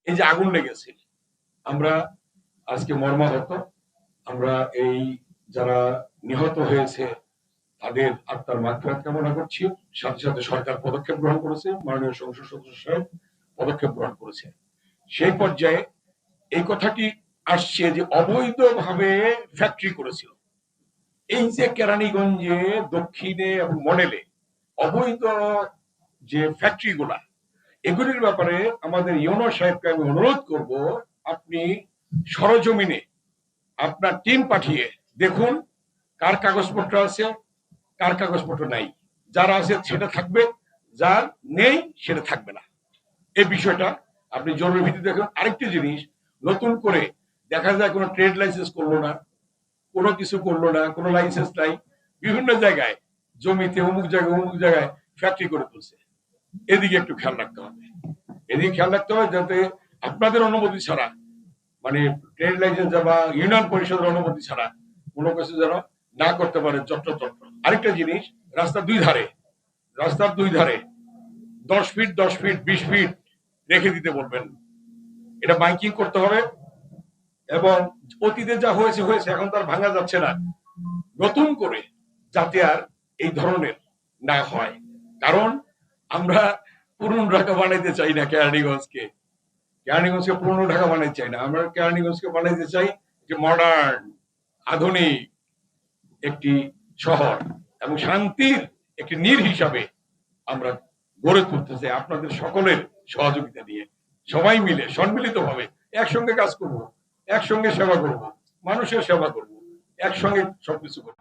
এই যে আগুন লেগেছে, আমরা আজকে মর্মাহত। আমরা এই যারা নিহত হয়েছে তাদের আত্মার মাগফিরাত কামনা করছি। সাথে সাথে সরকার পদক্ষেপ গ্রহণ করেছে, মাননীয় সংসদ সদস্য সাহেব পদক্ষেপ গ্রহণ করেছে। সেই পর্যায়ে এই কথাটি আসছে যে অবৈধভাবে ফ্যাক্টরি করেছিল। এই যে কেরানীগঞ্জে দক্ষিণে এবং মডেলে অবৈধ যে ফ্যাক্টরি গুলা, এগুলির ব্যাপারে আমাদের ইউনো সাহেবকে আমি অনুরোধ করব, আপনি সরজমিনে আপনার টিম পাঠিয়ে দেখুন কার কাগজপত্র আছে, কার কাগজপত্র নাই। যার আছে সেটা থাকবে, যার নেই সেটা থাকবে না। এই বিষয়টা আপনি জরুরি ভিত্তিতে দেখুন। আরেকটি জিনিস, নতুন করে দেখা যায় কোনো ট্রেড লাইসেন্স করলো না, কোনো কিছু করলো না, কোনো লাইসেন্স নাই, বিভিন্ন জায়গায় জমিতে অমুক জায়গায় ফ্যাক্টরি করে তুলছে। এদিকে একটু খেয়াল রাখতে হবে। এদিকে খেয়াল রাখতে হবে যাতে আপনাদের অনুমতি ছাড়া, মানে ট্রেড লাইসেন্স বা ইউনিয়ন পরিষদের অনুমতি ছাড়া কোনো কিছু যেন না করতে পারে যত্র। আরেকটা জিনিস, রাস্তার দুই ধারে 10 ফিট 10 ফিট 20 ফিট রেখে দিতে বলবেন। এটা মাইকিং করতে হবে। এবং অতীতে যা হয়েছে, এখন তার ভাঙা যাচ্ছে না। নতুন করে যাতে আর এই ধরনের না হয়, কারণ আমরা পুরনো ঢাকা বানাইতে চাই না। কেরানীগঞ্জকে পুরনো ঢাকা বানাইতে চাই না। আমরা কেরানীগঞ্জকে বানাইতে চাই যে মডার্ন, আধুনিক একটি শহর এবং শান্তির একটি নীড় হিসাবে আমরা গড়ে তুলতে চাই। আপনাদের সকলের সহযোগিতা নিয়ে সবাই মিলে সম্মিলিত ভাবে একসঙ্গে কাজ করব, একসঙ্গে সেবা করব, মানুষের সেবা করব, একসঙ্গে সবকিছু করব।